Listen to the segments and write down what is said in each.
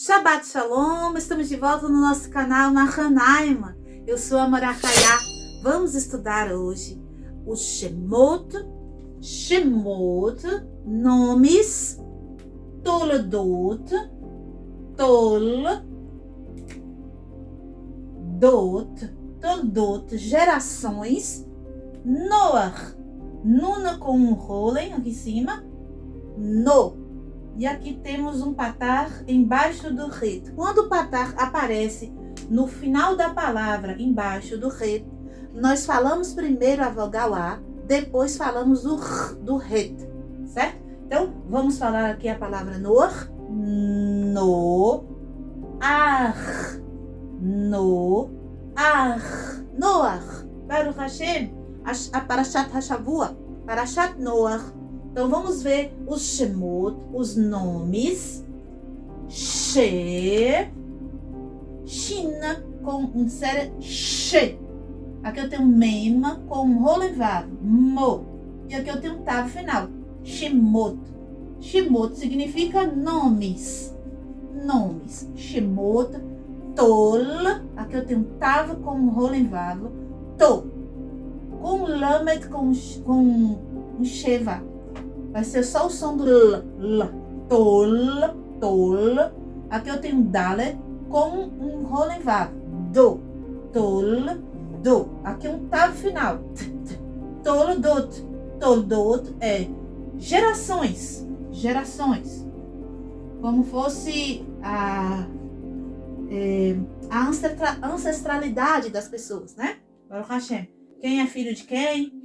Shabbat Shalom, estamos de volta no nosso canal Mahanaim. Eu sou a Maracaiá. Vamos estudar hoje o Shemot, nomes, Toldot, Toldot, gerações, Noach, Nuna com um rolen aqui em cima, No. E aqui temos um patar embaixo do ret. Quando o patar aparece no final da palavra, embaixo do ret, nós falamos primeiro a vogal A, depois falamos o r do ret, certo? Então, vamos falar aqui a palavra Noach. Noach. Noach. Baruch Hashem. A Parashat Hashavua. Parashat Noach. Então, vamos ver os Shemot, os nomes. Shina, com um sério She. Aqui eu tenho Mem, com um rolevav, Mo. E aqui eu tenho um Tav final, Shemot. Shemot significa nomes. Nomes. Shemot, Tol. Aqui eu tenho um Tav com um rolevav, To. Com Lamed, com um Sheva. Vai ser só o som do L. Tol. Aqui eu tenho um Dalet com um rolevav. Do. Do. Aqui um Tav final. Toldot é gerações. Como fosse a ancestralidade das pessoas, né? Baruch Hashem. Quem é filho de quem?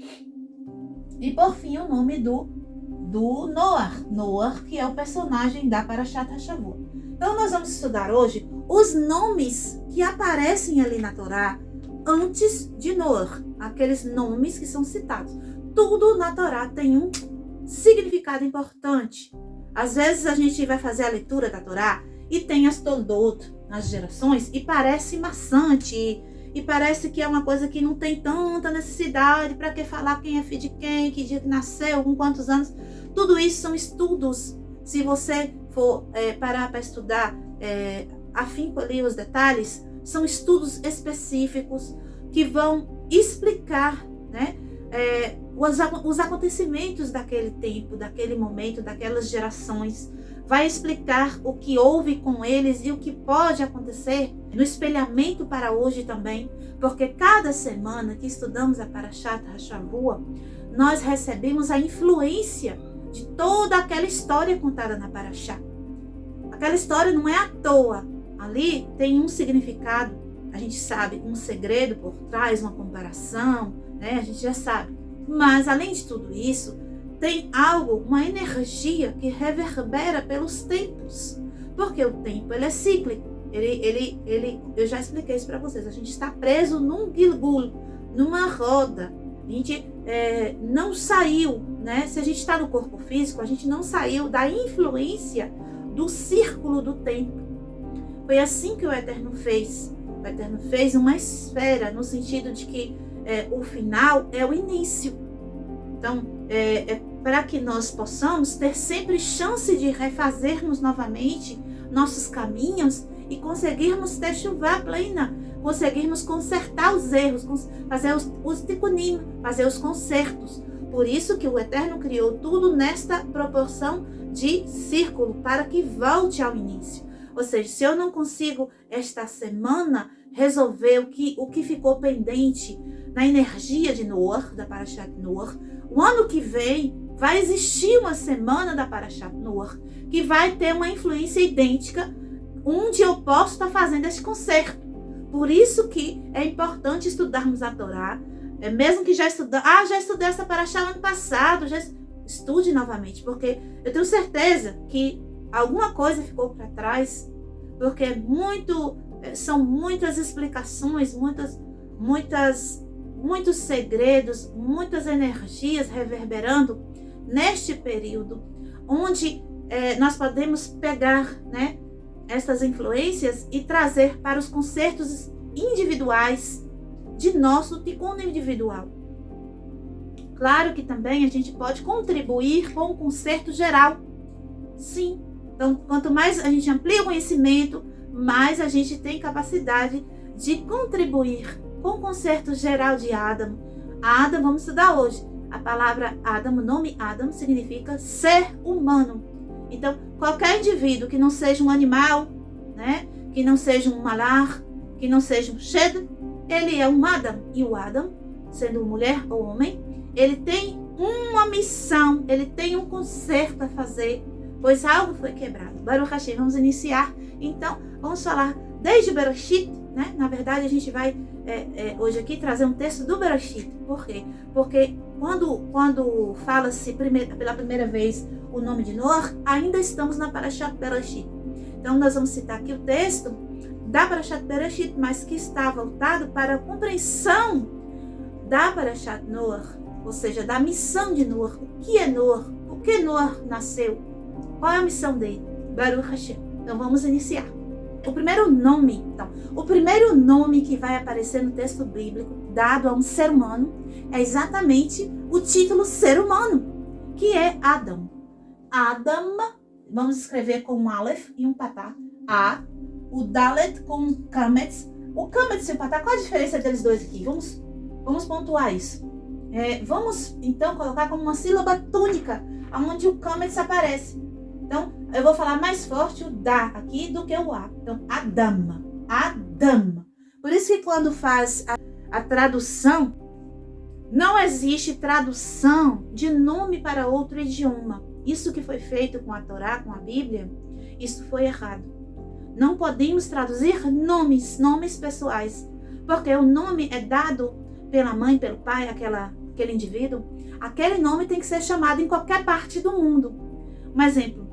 E por fim o nome do Noach, que é o personagem da Parashat Hashavua. Então nós vamos estudar hoje os nomes que aparecem ali na Torá antes de Noach, aqueles nomes que são citados. Tudo na Torá tem um significado importante. Às vezes a gente vai fazer a leitura da Torá e tem as Toldot nas gerações e parece maçante e parece que é uma coisa que não tem tanta necessidade. Para que falar quem é filho de quem, que dia que nasceu, com quantos anos. Tudo isso são estudos. Se você for parar para estudar afinco ali os detalhes, são estudos específicos que vão explicar, né, os acontecimentos daquele tempo, daquele momento, daquelas gerações. Vai explicar o que houve com eles e o que pode acontecer no espelhamento para hoje também, porque cada semana que estudamos a Parashat Hashavua, nós recebemos a influência de toda aquela história contada na Parashá. Aquela história não é à toa. Ali tem um significado, a gente sabe, um segredo por trás, uma comparação, né? A gente já sabe. Mas, além de tudo isso, tem algo, uma energia que reverbera pelos tempos. Porque o tempo, ele é cíclico. Eu já expliquei isso para vocês. A gente está preso num Gilgul, numa roda. A gente não saiu, né? Se a gente está no corpo físico, a gente não saiu da influência do círculo do tempo. Foi assim que o Eterno fez. O Eterno fez uma esfera, no sentido de que o final é o início. Então, para que nós possamos ter sempre chance de refazermos novamente nossos caminhos e conseguirmos ter chuva plena, conseguirmos consertar os erros, fazer os tikkunim, fazer os consertos. Por isso que o Eterno criou tudo nesta proporção de círculo, para que volte ao início. Ou seja, se eu não consigo esta semana resolver o que ficou pendente na energia de Noach, da Parashat Noach, o ano que vem vai existir uma semana da Parashat Noach que vai ter uma influência idêntica, onde eu posso estar fazendo esse conserto. Por isso que é importante estudarmos a Torá, mesmo que já estudei essa Parashá ano passado, estude novamente, porque eu tenho certeza que alguma coisa ficou para trás, porque são muitas explicações, muitos segredos, muitas energias reverberando neste período, onde nós podemos pegar, né, essas influências e trazer para os concertos individuais de nosso tikkun individual. Claro que também a gente pode contribuir com o concerto geral. Sim, Então, quanto mais a gente amplia o conhecimento, mais a gente tem capacidade de contribuir com o conceito geral de Adam. Adam, vamos estudar hoje. A palavra Adam, o nome Adam, significa ser humano. Então, qualquer indivíduo que não seja um animal, né, que não seja um malar, que não seja um shed, ele é um Adam. E o Adam, sendo mulher ou homem, ele tem uma missão, ele tem um conserto a fazer, pois algo foi quebrado. Baruch Hashem, vamos iniciar. Então, vamos falar desde Bereshit, né? Na verdade, a gente vai hoje aqui trazer um texto do Bereshit. Por quê? Porque quando fala-se pela primeira vez o nome de Noah, ainda estamos na Parashat Bereshit. Então, nós vamos citar aqui o texto da Parashat Bereshit, mas que está voltado para a compreensão da Parashat Noah, ou seja, da missão de Noah. O que é Noah? Por que Noah nasceu? Qual é a missão dele? Baruch Hashem. Então, vamos iniciar. O primeiro nome que vai aparecer no texto bíblico, dado a um ser humano, é exatamente o título ser humano, que é Adão. Adam, vamos escrever com um Aleph e um Patá. A, o Dalet com um Kametz. O Kametz e o Patá, qual a diferença deles dois aqui? Vamos pontuar isso. Vamos, então, colocar como uma sílaba tônica, onde o Kametz aparece. Então, eu vou falar mais forte o da aqui do que o a. Então, Adam. Adam. Por isso que quando faz a tradução, não existe tradução de nome para outro idioma. Isso que foi feito com a Torá, com a Bíblia, isso foi errado. Não podemos traduzir nomes pessoais, porque o nome é dado pela mãe, pelo pai, aquele indivíduo. Aquele nome tem que ser chamado em qualquer parte do mundo. Um exemplo.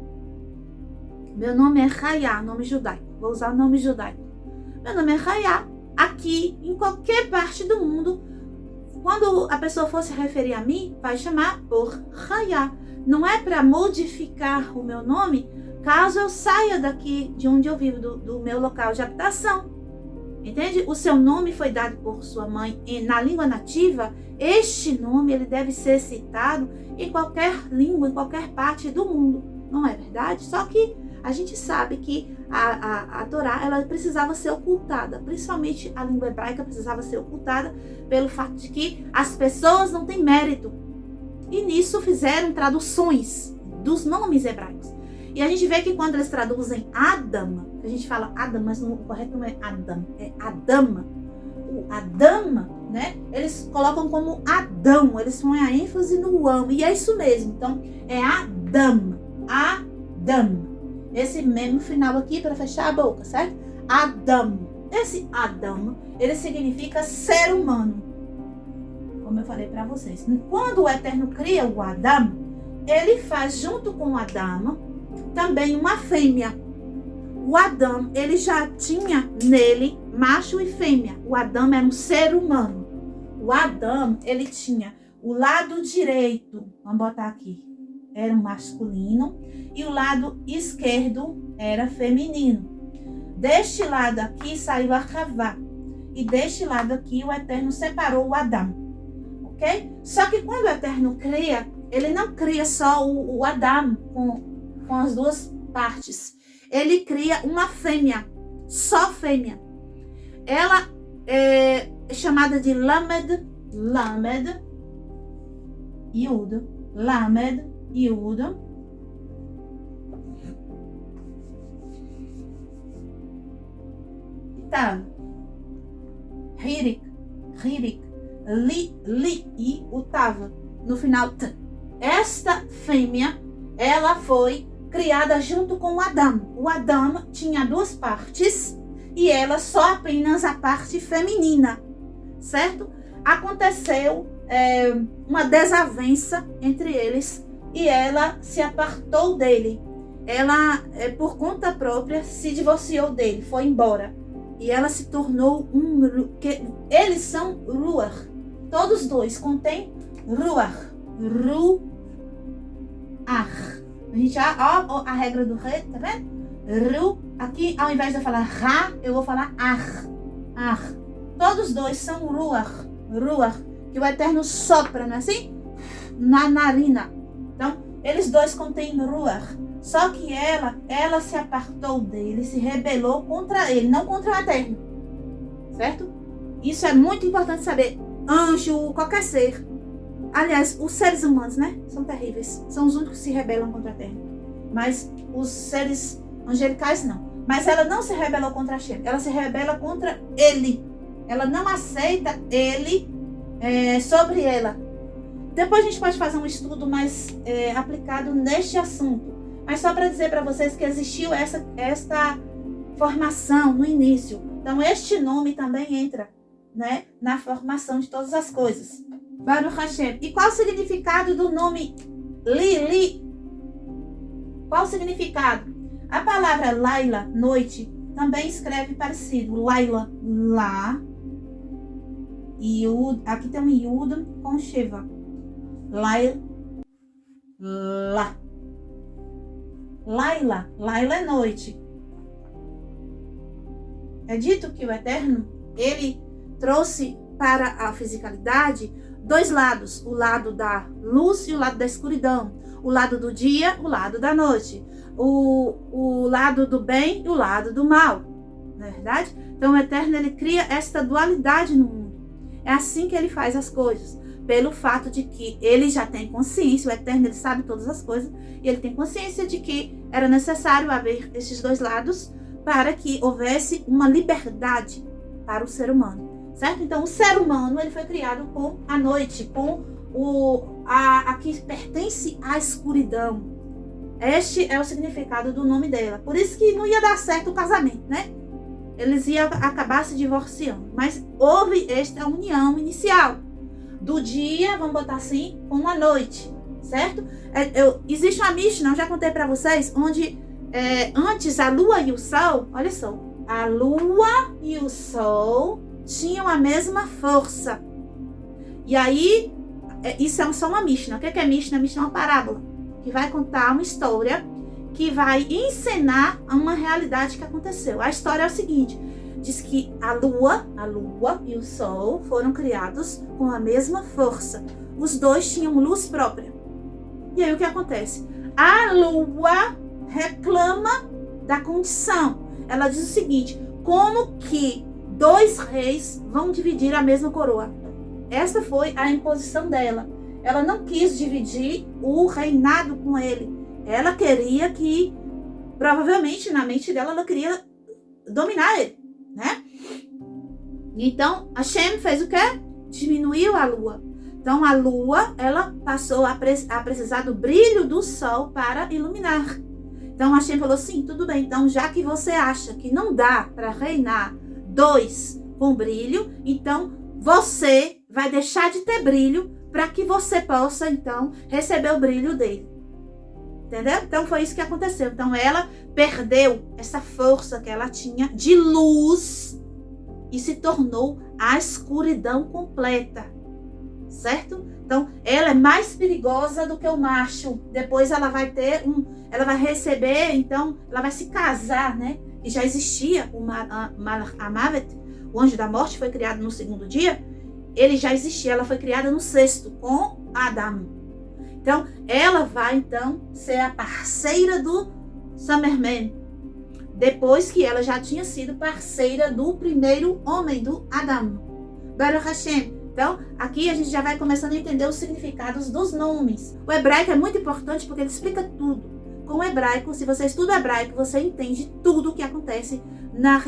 Meu nome é Rayá, nome judaico. Vou usar o nome judaico. Meu nome é Rayá. Aqui, em qualquer parte do mundo, quando a pessoa for se referir a mim, vai chamar por Rayá. Não é para modificar o meu nome caso eu saia daqui de onde eu vivo, do meu local de habitação. Entende? O seu nome foi dado por sua mãe na língua nativa. Este nome ele deve ser citado em qualquer língua, em qualquer parte do mundo. Não é verdade? Só que a gente sabe que a Torá ela precisava ser ocultada, principalmente a língua hebraica precisava ser ocultada pelo fato de que as pessoas não têm mérito. E nisso fizeram traduções dos nomes hebraicos. E a gente vê que quando eles traduzem Adam, a gente fala Adam, mas o correto não é Adam, é Adama. O Adama, né? Eles colocam como Adão, eles põem a ênfase no amo, e é isso mesmo. Então, é Adam, Adam. Esse mesmo final aqui para fechar a boca, certo? Adam. Esse Adam, ele significa ser humano. Como eu falei para vocês. Quando o Eterno cria o Adam, ele faz junto com o Adama também uma fêmea. O Adão, ele já tinha nele macho e fêmea. O Adão era um ser humano. O Adão, ele tinha o lado direito, vamos botar aqui, era um masculino, e o lado esquerdo era feminino. Deste lado aqui saiu a Havá, e deste lado aqui o Eterno separou o Adão, ok? Só que quando o Eterno cria, ele não cria só o Adão com as duas partes. Ele cria uma fêmea, só fêmea. Ela é chamada de Lamed, Yud, Lamed, Yud. Tav, Hirik, Li e o Tav. No final, T. Esta fêmea, ela foi criada junto com o Adão. O Adão tinha duas partes e ela só apenas a parte feminina, certo? Aconteceu uma desavença entre eles e ela se apartou dele. Ela, por conta própria, se divorciou dele, foi embora. E ela se tornou eles são Ruach. Todos dois contêm Ruach. Ruach. A gente já, ó a regra do rei, tá vendo? Ru, aqui ao invés de eu falar Ra, eu vou falar Ar. Todos dois são Ruach, que o Eterno sopra, não é assim? Na narina. Então, Eles dois contêm Ruach. Só que ela se apartou dele, se rebelou contra ele, não contra o Eterno. Certo? Isso é muito importante saber. Anjo, qualquer ser. Aliás, os seres humanos, né? São terríveis. São os únicos que se rebelam contra o Eterno. Mas os seres angelicais não. Mas ela não se rebelou contra Hashem. Ela se rebela contra ele. Ela não aceita ele sobre ela. Depois a gente pode fazer um estudo mais aplicado neste assunto. Mas só para dizer para vocês que existiu esta formação no início. Então este nome também entra, né, na formação de todas as coisas. Baruch Hashem. E qual o significado do nome Lili? Qual o significado? A palavra Laila, noite, também escreve parecido. Laila, lá. Yud, aqui tem um Yud com Sheva. Laila, lá. Laila é noite. É dito que o Eterno, ele trouxe para a fisicalidade dois lados. O lado da luz e o lado da escuridão. O lado do dia, o lado da noite. O lado do bem e o lado do mal. Não é verdade? Então o Eterno, ele cria esta dualidade no mundo. É assim que ele faz as coisas. Pelo fato de que ele já tem consciência, o Eterno, ele sabe todas as coisas, e ele tem consciência de que era necessário haver esses dois lados para que houvesse uma liberdade para o ser humano, certo? Então, o ser humano, ele foi criado com a noite, com a que pertence à escuridão. Este é o significado do nome dela. Por isso que não ia dar certo o casamento, né? Eles iam acabar se divorciando. Mas houve esta união inicial. Do dia, vamos botar assim, com a noite, certo? Existe uma Mishnah, eu já contei para vocês, onde antes a lua e o sol, olha só, a lua e o sol tinham a mesma força. E aí, isso é só uma Mishnah. O que é Mishnah? Mishnah é uma parábola, que vai contar uma história, que vai encenar uma realidade que aconteceu. A história é o seguinte: diz que a lua e o sol foram criados com a mesma força. Os dois tinham luz própria. E aí o que acontece? A lua reclama da condição. Ela diz o seguinte: como que dois reis vão dividir a mesma coroa? Essa foi a imposição dela. Ela não quis dividir o reinado com ele. Ela queria que, provavelmente na mente dela, ela queria dominar ele, né? Então, Hashem fez o quê? Diminuiu a lua. Então, a lua, ela passou a precisar do brilho do sol para iluminar. Então, Hashem falou assim: tudo bem, então, já que você acha que não dá para reinar dois com brilho, então, você vai deixar de ter brilho para que você possa, então, receber o brilho dele. Entendeu? Então, foi isso que aconteceu. Então, ela perdeu essa força que ela tinha de luz e se tornou a escuridão completa, certo? Então, ela é mais perigosa do que o macho. Depois ela vai ela vai receber, então, ela vai se casar, né? E já existia o Malach Amavet, o anjo da morte, foi criado no segundo dia. Ele já existia, ela foi criada no sexto, com Adão. Então, ela vai, então, ser a parceira do Samerman, depois que ela já tinha sido parceira do primeiro homem, do Adão. Baruch Hashem. Então, aqui a gente já vai começando a entender os significados dos nomes. O hebraico é muito importante porque ele explica tudo. Com o hebraico, se você estuda o hebraico, você entende tudo o que acontece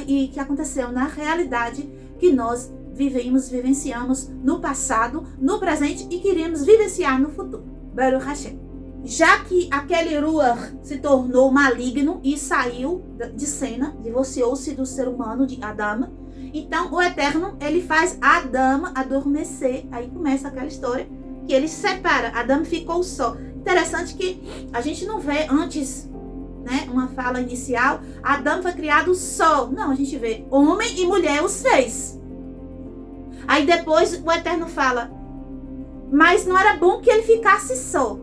e que aconteceu na realidade que nós vivenciamos no passado, no presente e queremos vivenciar no futuro. Baruch Hashem. Já que aquele Ruach se tornou maligno e saiu de cena, divorciou-se do ser humano, de Adão, então o Eterno, ele faz Adão adormecer. Aí começa aquela história que ele se separa. Adão ficou só. Interessante que a gente não vê antes, né, uma fala inicial, Adão foi criado só. Não, a gente vê homem e mulher, os três. Aí depois o Eterno fala: mas não era bom que ele ficasse só,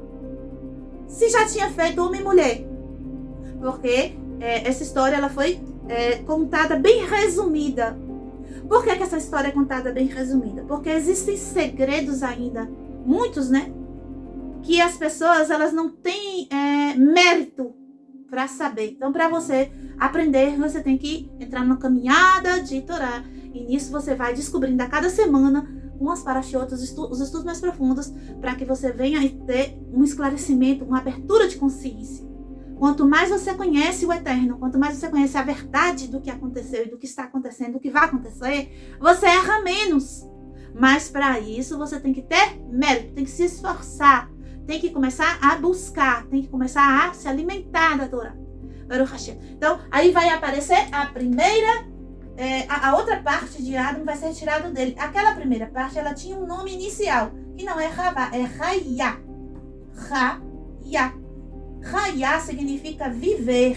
se já tinha feito homem e mulher. Porque essa história ela foi contada bem resumida. Por que essa história é contada bem resumida? Porque existem segredos ainda, muitos, né? que as pessoas elas não têm mérito para saber. Então, para você aprender, você tem que entrar numa caminhada de Torá. E nisso você vai descobrindo a cada semana umas parashiot, os estudos mais profundos, para que você venha ter um esclarecimento, uma abertura de consciência. Quanto mais você conhece o Eterno, quanto mais você conhece a verdade do que aconteceu e do que está acontecendo, do que vai acontecer, você erra menos. Mas para isso você tem que ter mérito, tem que se esforçar, tem que começar a buscar, tem que começar a se alimentar da Torá. Baruch Hashem. Então, aí vai aparecer a primeira, a outra parte de Adam vai ser retirada dele. Aquela primeira parte, ela tinha um nome inicial, que não é Havá, é Hayá. Hayá. Hayá significa viver.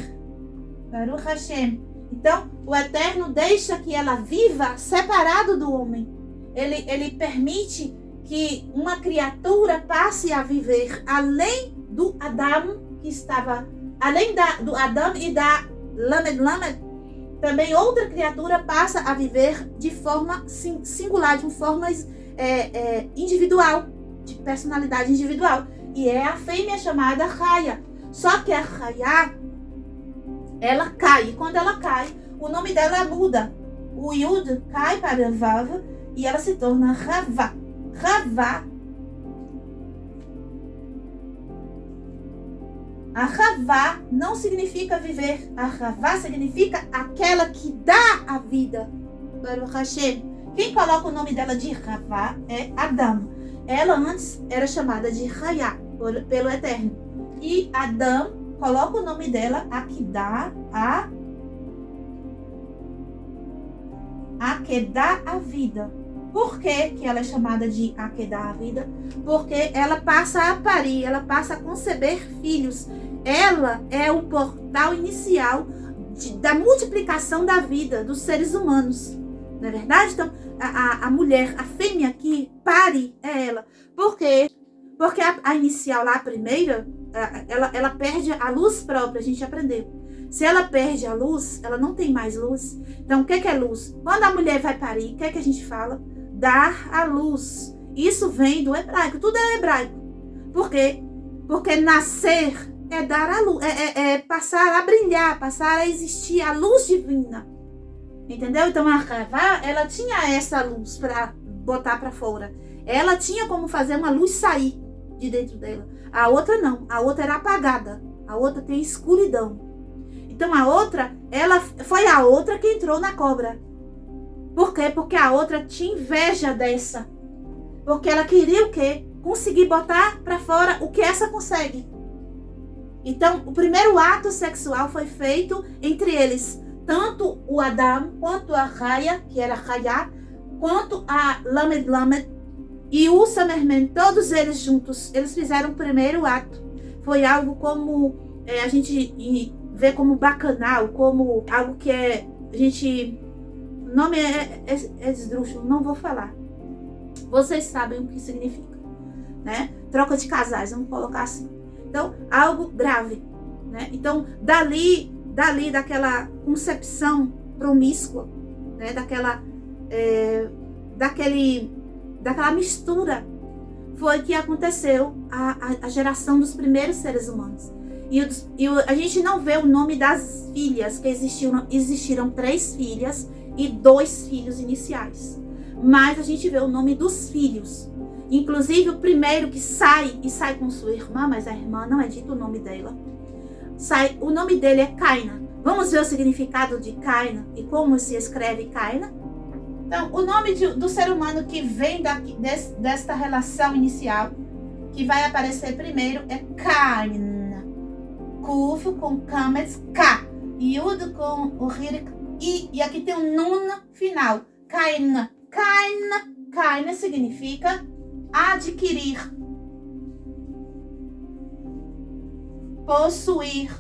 Baruch Hashem. Então, o Eterno deixa que ela viva separado do homem. Ele permite que uma criatura passe a viver além do Adam, que estava, além do Adam e da Lamed, também outra criatura passa a viver de forma singular, de forma individual, de personalidade individual. E é a fêmea chamada Raya. Só que a Raya, ela cai. E quando ela cai, o nome dela muda. O Yud cai para Vav e ela se torna Ravá. Ravá. A Ravá não significa viver. A Ravá significa aquela que dá a vida. Baruch Hashem. Quem coloca o nome dela de Ravá é Adão. Ela antes era chamada de Hayá, pelo Eterno. E Adão coloca o nome dela, a que dá a vida. Por que ela é chamada de a que dá a vida? Porque ela passa a parir, ela passa a conceber filhos. Ela é o portal inicial da multiplicação da vida dos seres humanos. Não é verdade? Então, a mulher, a fêmea que pare é ela. Por quê? Porque a inicial lá, a primeira, ela perde a luz própria, a gente aprendeu. Se ela perde a luz, ela não tem mais luz. Então, o que é luz? Quando a mulher vai parir, o que a gente fala? Dar a luz. Isso vem do hebraico, tudo é hebraico. Por quê? Porque nascer é dar a luz, é passar a brilhar, passar a existir a luz divina. Entendeu? Então, a Ravá, ela tinha essa luz para botar para fora. Ela tinha como fazer uma luz sair de dentro dela. A outra não. A outra era apagada. A outra tem escuridão. Então, a outra, foi a outra que entrou na cobra. Por quê? Porque a outra tinha inveja dessa. Porque ela queria o quê? Conseguir botar para fora o que essa consegue. Então, o primeiro ato sexual foi feito entre eles. Tanto o Adam, quanto a Raya, que era Raya, quanto a Lamed e o Samermen, todos eles juntos, eles fizeram o primeiro ato. Foi algo como, a gente vê como bacanal, como algo que a gente... O nome é esdrúxulo, não vou falar. Vocês sabem o que significa, né? Troca de casais, vamos colocar assim. Então, algo grave, né? Então, daquela concepção promíscua, né? Daquela mistura, foi que aconteceu a geração dos primeiros seres humanos. E a gente não vê o nome das filhas, que existiram 3 filhas e 2 filhos iniciais. Mas a gente vê o nome dos filhos. Inclusive o primeiro que sai com sua irmã, mas a irmã não é dito o nome dela. O nome dele é Caina. Vamos ver o significado de Caina e como se escreve Caina? Então, o nome do ser humano que vem desta relação inicial, que vai aparecer primeiro, é Cain. Kuf com Kametz, K. Yud com o Hirik, I. E aqui tem um Nun final. Cain. Cain significa adquirir, possuir.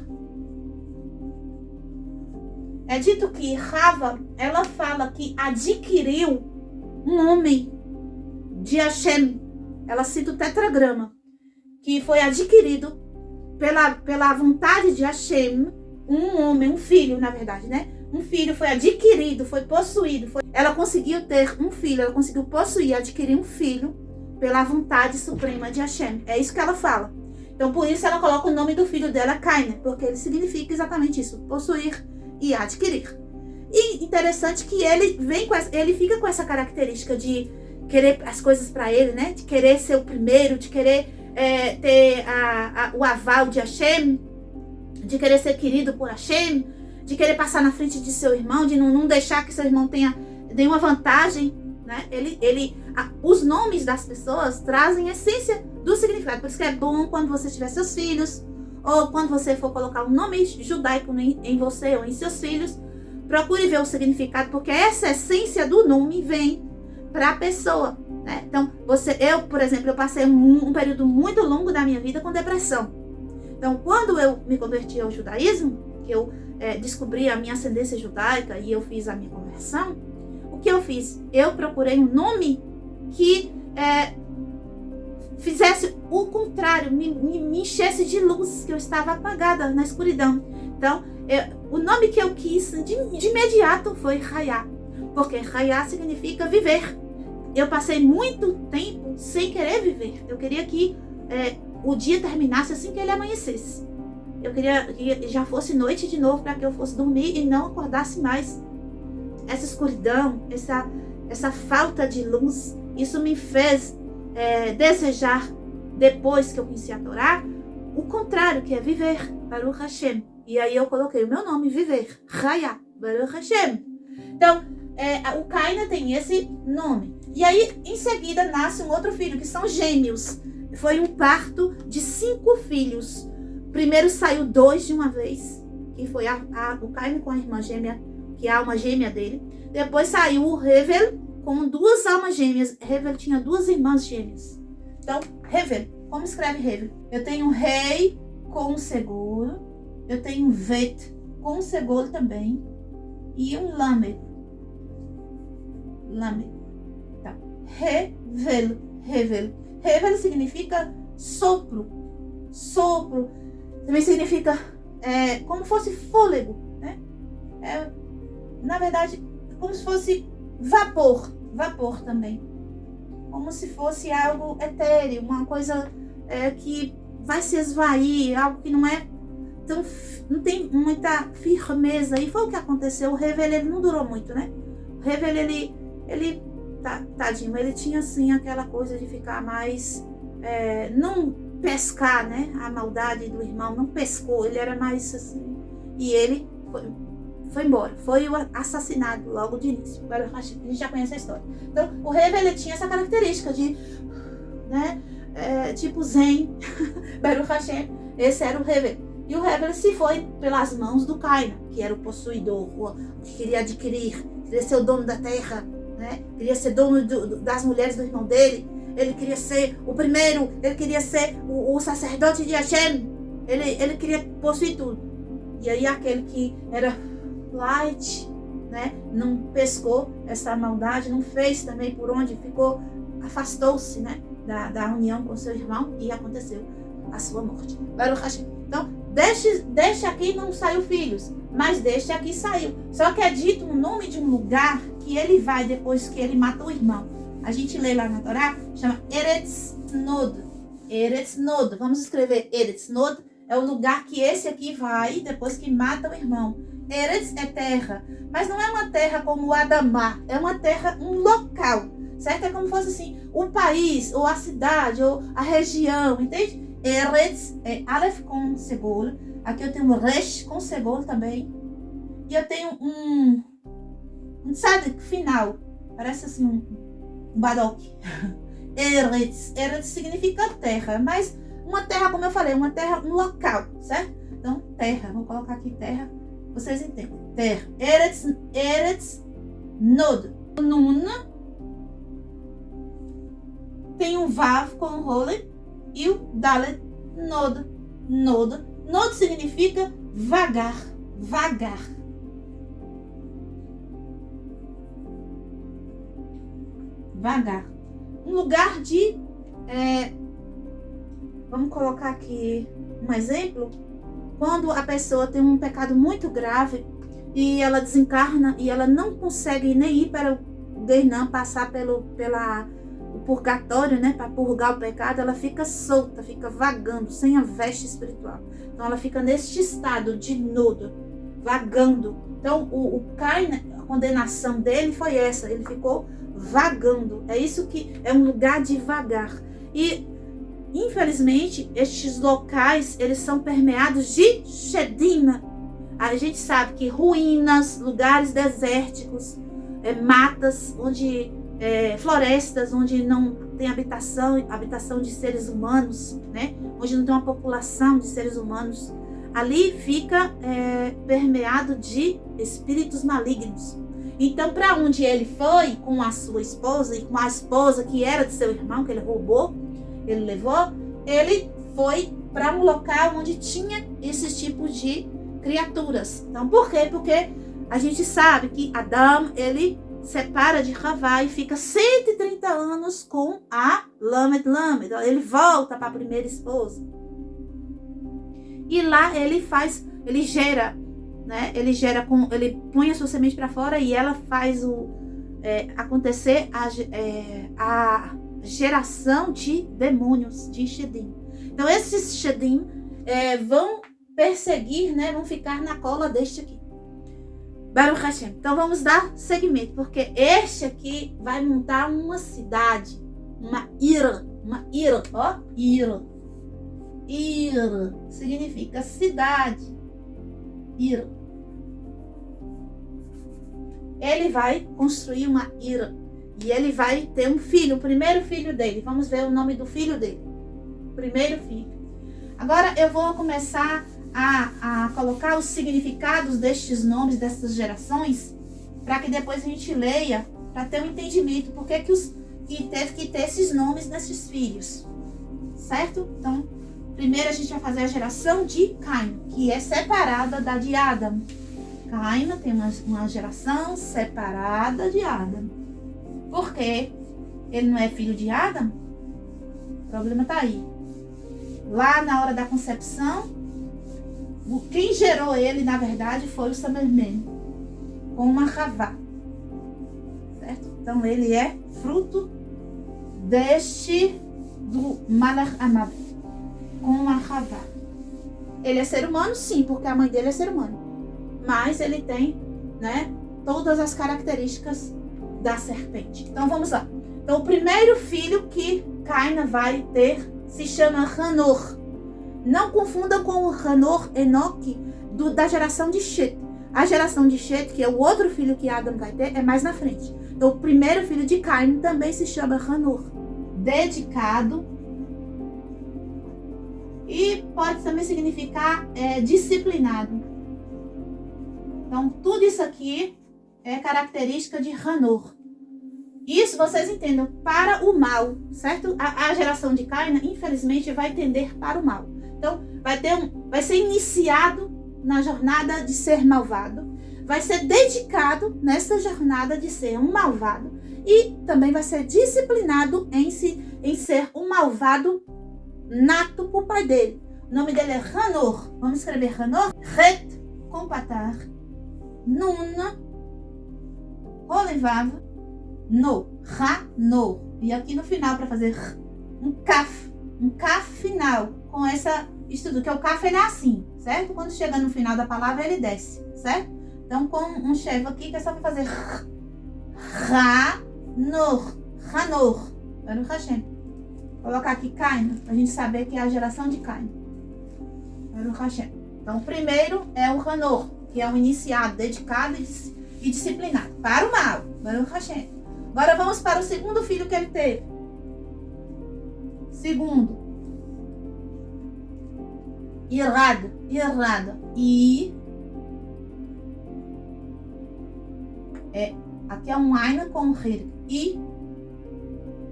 É dito que Rava, ela fala que adquiriu um homem de Hashem. Ela cita o tetragrama, que foi adquirido pela vontade de Hashem, um homem, um filho, na verdade, né? Um filho foi adquirido, foi possuído. Ela conseguiu ter um filho, ela conseguiu possuir, adquirir um filho pela vontade suprema de Hashem. É isso que ela fala. Então, por isso ela coloca o nome do filho dela, Caina, porque ele significa exatamente isso, possuir e adquirir. E interessante que ele fica com essa característica de querer as coisas para ele, né? De querer ser o primeiro, de querer ter o aval de Hashem, de querer ser querido por Hashem, de querer passar na frente de seu irmão, de não deixar que seu irmão tenha nenhuma vantagem, né? Os nomes das pessoas trazem a essência do significado. Por isso que é bom quando você tiver seus filhos, ou quando você for colocar um nome judaico em você ou em seus filhos, procure ver o significado, porque essa essência do nome vem para a pessoa, né? Então, eu, por exemplo, eu passei um período muito longo da minha vida com depressão. Então, quando eu me converti ao judaísmo, que eu descobri a minha ascendência judaica e eu fiz a minha conversão, o que eu fiz? Eu procurei um nome que fizesse o contrário, me enchesse de luz, que eu estava apagada na escuridão. Então, o nome que eu quis de imediato foi Hayá, porque Hayá significa viver. Eu passei muito tempo sem querer viver. Eu queria que o dia terminasse assim que ele amanhecesse. Eu queria que já fosse noite de novo para que eu fosse dormir e não acordasse mais. Essa escuridão, essa falta de luz, isso me fez desejar, depois que eu conheci a Torá, o contrário, que é viver, Baruch Hashem. E aí eu coloquei o meu nome, viver, Hayá, Baruch Hashem. Então, o Caina tem esse nome. E aí, em seguida, nasce um outro filho, que são gêmeos. Foi um parto de 5 filhos. Primeiro saiu 2 de uma vez, que foi o Caina com a irmã gêmea, que é a alma gêmea dele. Depois saiu o Hevel com 2 almas gêmeas. Hevel tinha 2 irmãs gêmeas. Então, Hevel, como escreve Hevel? Eu tenho rei com seguro, eu tenho vet com seguro também, e um lamed. Tá. Hevel. Hevel significa sopro. Também significa como fosse fôlego, né? Na verdade, como se fosse vapor também. Como se fosse algo etéreo, uma coisa que vai se esvair, algo que não tem muita firmeza. E foi o que aconteceu. O Hevel, ele não durou muito, né? O Hevel, ele tadinho, ele tinha assim aquela coisa de ficar mais, não pescar, né? A maldade do irmão, não pescou, ele era mais assim, e ele foi embora, foi assassinado logo de início. A gente já conhece a história. Então, o Hevel, ele tinha essa característica de, né, tipo Zen, Baruch Hashem, esse era o Hevel. E o Hevel se foi pelas mãos do Caina, que era o possuidor, o que queria adquirir, queria ser o dono da terra, né? Queria ser dono das mulheres do irmão dele. Ele queria ser o primeiro, ele queria ser o sacerdote de Hashem. Ele queria possuir tudo. E aí aquele que era light, né? Não pescou essa maldade, não fez também por onde ficou, afastou-se, né? Da união com seu irmão, e aconteceu a sua morte. Baruch Hashem. Então, deixe aqui não saiu filhos, mas deixe aqui saiu. Só que é dito o nome de um lugar que ele vai depois que ele matou o irmão. A gente lê lá na Torá, chama Eretz Nod. Eretz Nod. Vamos escrever Eretz Nod. É o lugar que esse aqui vai depois que mata o irmão. Eretz é terra, mas não é uma terra como o Adamá. É uma terra, um local, certo? É como se fosse assim, o país, ou a cidade, ou a região, entende? Eretz é Aleph com seguro. Aqui eu tenho um Resh com seguro também. E eu tenho um tzadik final. Parece assim um badoque. Eretz. Eretz significa terra. Mas uma terra, como eu falei, uma terra, um local, certo? Então, terra. Vou colocar aqui terra. Vocês entendem. Terra. Eretz Nod. Nun. Tem um Vav com role. E o Dalet Nod. Nod significa vagar. Um lugar de... vamos colocar aqui um exemplo. Quando a pessoa tem um pecado muito grave e ela desencarna e ela não consegue nem ir para o Guinam, passar pela o purgatório, né, para purgar o pecado, ela fica solta, fica vagando, sem a veste espiritual. Então ela fica neste estado de nudo, vagando. Então o Caim, a condenação dele foi essa, ele ficou vagando. É isso que é um lugar de vagar. E infelizmente estes locais, eles são permeados de Shedim. A gente sabe que ruínas, lugares desérticos, matas, onde florestas, onde não tem habitação de seres humanos, né? Onde não tem uma população de seres humanos, ali fica permeado de espíritos malignos. Então, para onde ele foi com a sua esposa e com a esposa que era de seu irmão, que ele roubou, ele levou, ele foi para um local onde tinha esses tipos de criaturas. Então, por quê? Porque a gente sabe que Adão, ele separa de Havá e fica 130 anos com a Lamed. Ele volta para a primeira esposa. E lá ele gera, né? Ele põe a sua semente para fora e ela faz acontecer a geração de demônios, de Shedim. Então esses Shedim vão perseguir, né? Vão ficar na cola deste aqui. Baruch Hashem. Então vamos dar seguimento, porque este aqui vai montar uma cidade, uma ira, ó, ira. Ir significa cidade. Ir. Ele vai construir uma ira. E ele vai ter um filho, o primeiro filho dele. Vamos ver o nome do filho dele. Primeiro filho. Agora eu vou começar a colocar os significados destes nomes, dessas gerações, para que depois a gente leia, para ter um entendimento por que teve que ter esses nomes desses filhos. Certo? Então, primeiro a gente vai fazer a geração de Caim, que é separada da de Adão. Caim tem uma geração separada de Adão. Por quê? Ele não é filho de Adão? O problema está aí. Lá na hora da concepção, quem gerou ele, na verdade, foi o Samermen, com uma Havá. Certo? Então ele é fruto do Malach Amab, com uma Havá. Ele é ser humano, sim, porque a mãe dele é ser humano. Mas ele tem, né, todas as características da serpente. Então vamos lá. Então o primeiro filho que Caim vai ter se chama Hanor. Não confunda com o Hanor Enoque da geração de Shet. A geração de Shet, que é o outro filho que Adão vai ter, é mais na frente. Então o primeiro filho de Caim também se chama Hanor. Dedicado. E pode também significar disciplinado. Então tudo isso aqui é característica de Hanor. Isso vocês entendam, para o mal, certo? A geração de Caim, infelizmente, vai tender para o mal. Então, vai ser iniciado na jornada de ser malvado, vai ser dedicado nessa jornada de ser um malvado e também vai ser disciplinado em ser um malvado nato por pai dele. O nome dele é Hanor. Vamos escrever Hanor. Het, com patar, Nun, Rolevav, No, Hanor. E aqui no final, para fazer um kaf final, com essa estudo, que o kaf ele é assim, certo? Quando chega no final da palavra, ele desce, certo? Então, com um chevo aqui, que é só para fazer Hanor, Baruch Hashem. Vou colocar aqui Caim, para a gente saber que é a geração de Caim. Baruch Hashem. Então, o primeiro é o Hanor, que é o iniciado, dedicado e disciplinado, para o mal, Baruch Hashem. Agora vamos para o segundo filho que ele teve. Segundo. Irado. Aqui é um Aina com um Rir.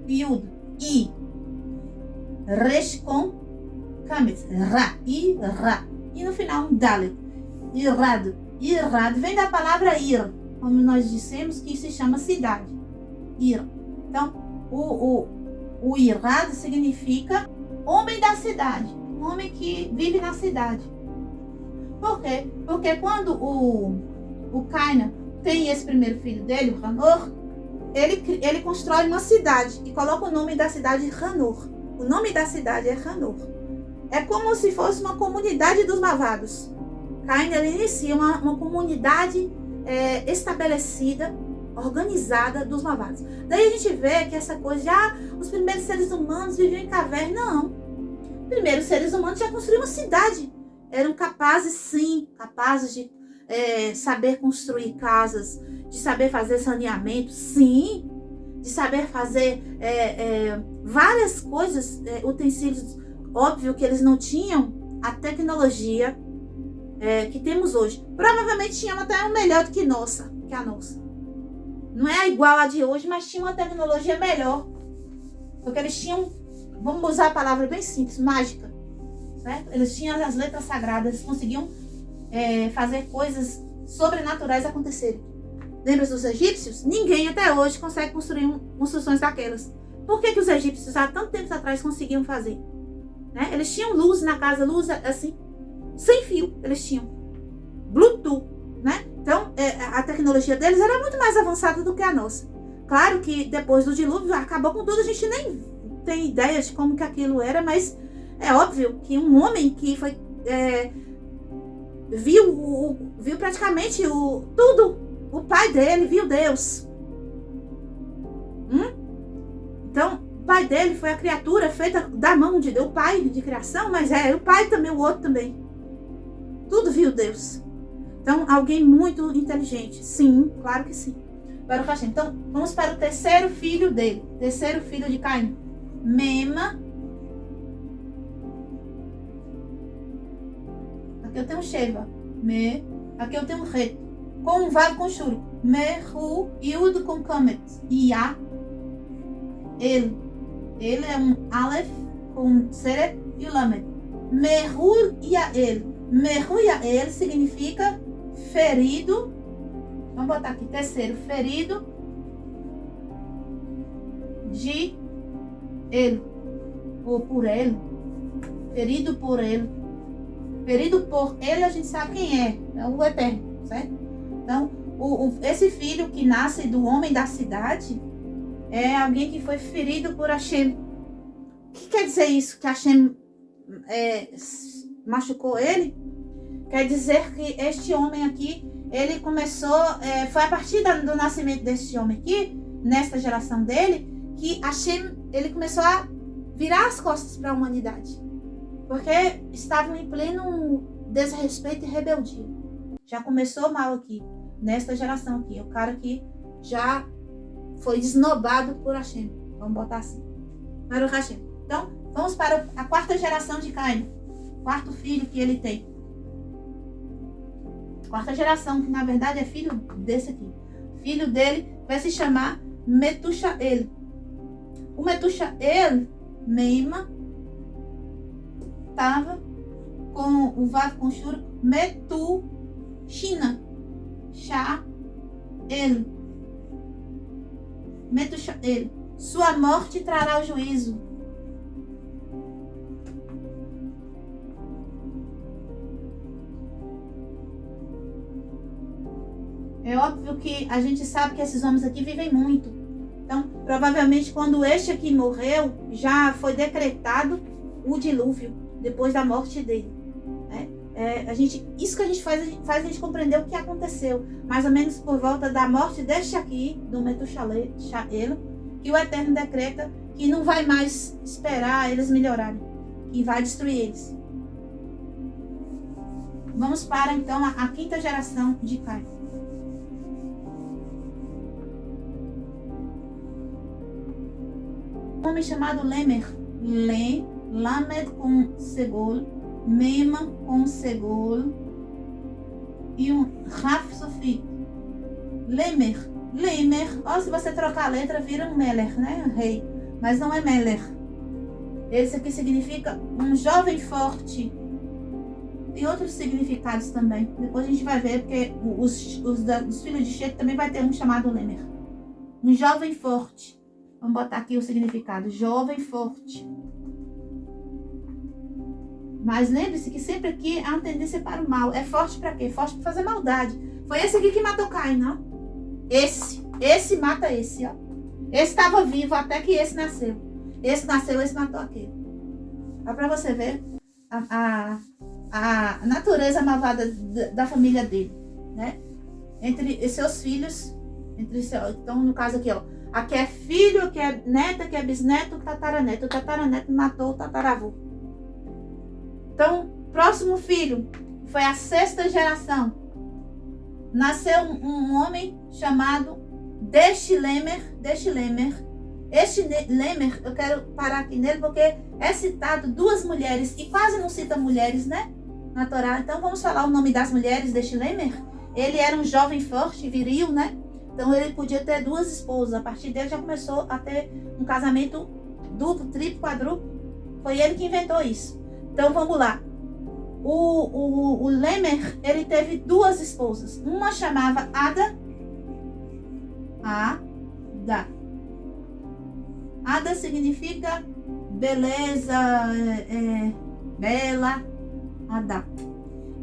Yud. Resh com Kametz. Ra. E no final um Dalet. Irado vem da palavra ir, como nós dissemos, que se chama cidade. Ir. Então, o irado significa homem da cidade, um homem que vive na cidade. Por quê? Porque quando o Caina tem esse primeiro filho dele, o Hanor, ele constrói uma cidade e coloca o nome da cidade Hanor. O nome da cidade é Hanor. É como se fosse uma comunidade dos malvados. Caim, ele inicia uma comunidade estabelecida, organizada dos malvados. Daí a gente vê que essa coisa de os primeiros seres humanos viviam em caverna. Não. Os primeiros seres humanos já construíram uma cidade. Eram capazes, sim, de saber construir casas, de saber fazer saneamento, sim, de saber fazer várias coisas, utensílios. Óbvio que eles não tinham a tecnologia que temos hoje. Provavelmente tinham até um melhor do que a nossa. Não é igual a de hoje, mas tinha uma tecnologia melhor. Porque eles tinham, vamos usar a palavra bem simples, mágica. Certo? Eles tinham as letras sagradas, eles conseguiam fazer coisas sobrenaturais acontecerem. Lembra dos egípcios? Ninguém até hoje consegue construir construções daquelas. Por que os egípcios há tanto tempo atrás conseguiam fazer? Né? Eles tinham luz na casa, luz assim, sem fio, eles tinham. Bluetooth, né? Então, a tecnologia deles era muito mais avançada do que a nossa. Claro que depois do dilúvio acabou com tudo, a gente nem tem ideia de como que aquilo era, mas é óbvio que um homem que foi viu praticamente tudo. O pai dele viu Deus. Então, o pai dele foi a criatura feita da mão de Deus, o pai de criação, mas o pai também, o outro também. Tudo viu Deus. Então, alguém muito inteligente. Sim, claro que sim. Baruch Hashem. Então, vamos para o terceiro filho dele. Terceiro filho de Caim. Mema. Aqui eu tenho Sheva. Aqui eu tenho Re. Com um vav com churo. Mehu, Yud com Kamet. Ya. Ele é um Aleph com Seret e Lamed. Mehu Yael. Mehu Yael significa ferido. Vamos botar aqui, terceiro, ferido de ele, ou por ele, ferido por ele. Ferido por ele, a gente sabe quem é o Eterno, certo? Então, esse filho que nasce do homem da cidade é alguém que foi ferido por Hashem. O que quer dizer isso? Que Hashem machucou ele? Quer dizer que este homem aqui, ele começou, foi a partir do nascimento deste homem aqui, nesta geração dele, que Hashem, ele começou a virar as costas para a humanidade. Porque estavam em pleno desrespeito e rebeldia. Já começou mal aqui, nesta geração aqui. O cara que já foi esnobado por Hashem. Vamos botar assim. Para o Hashem. Então, vamos para a quarta geração de Caim. Quarto filho que ele tem. Quarta geração, que na verdade é filho desse aqui. Filho dele vai se chamar Metushael. O Metushael, Meima, estava com o vav com churo, Metushina, Shael. Metushael. Sua morte trará o juízo. É óbvio que a gente sabe que esses homens aqui vivem muito. Então, provavelmente, quando este aqui morreu, já foi decretado o dilúvio, depois da morte dele. Isso que a gente faz a gente compreender o que aconteceu. Mais ou menos por volta da morte deste aqui, do Metushael, que o Eterno decreta que não vai mais esperar eles melhorarem, que vai destruir eles. Vamos para, então, a quinta geração de Caim. Um homem chamado Lemer, Lamed com Segol, Mema com Segol e um Raf Sofi. Lemer, ó, se você trocar a letra vira um Meler, né? Rei, mas não é Meler. Esse aqui significa um jovem forte. Tem outros significados também. Depois a gente vai ver, porque os filhos de Shet também vai ter um chamado Lemer. Um jovem forte. Vamos botar aqui o significado. Jovem forte. Mas lembre-se que sempre aqui há uma tendência para o mal. É forte para quê? Forte para fazer maldade. Foi esse aqui que matou Caim, não? Esse mata esse, ó. Esse estava vivo até que esse nasceu. Esse nasceu, esse matou aquele. Dá para você ver a natureza malvada da família dele, né? Entre seus filhos, então no caso aqui, ó, aqui é filho, aqui é neta, aqui é bisneto, tataraneto. O tataraneto matou o tataravô. Então, próximo filho, foi a 6ª geração. Nasceu um homem chamado Deshilemer. Este Lemer, eu quero parar aqui nele porque é citado 2 mulheres e quase não cita mulheres, né? Na Torá. Então vamos falar o nome das mulheres deste Lemer. Ele era um jovem forte, viril, né? Então ele podia ter 2 esposas. A partir dele já começou a ter um casamento duplo, triplo, quadruplo. Foi ele que inventou isso. Então vamos lá. O Lemer, ele teve 2 esposas. Uma chamava Ada. Ada significa beleza, bela, Ada.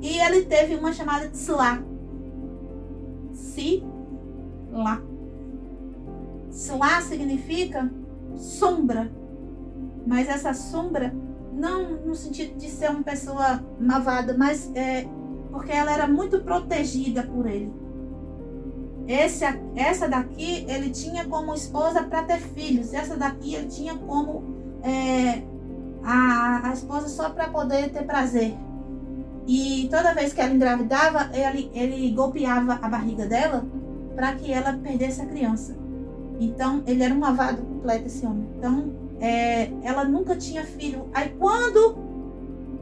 E ele teve uma chamada Tzilá. Tzilá significa sombra. Mas essa sombra, não no sentido de ser uma pessoa malvada, mas porque ela era muito protegida por ele. Essa daqui ele tinha como esposa para ter filhos. Essa daqui ele tinha como a esposa só para poder ter prazer. E toda vez que ela engravidava, ele golpeava a barriga dela para que ela perdesse a criança. Então ele era um malvado completo, esse homem. Então ela nunca tinha filho. Aí quando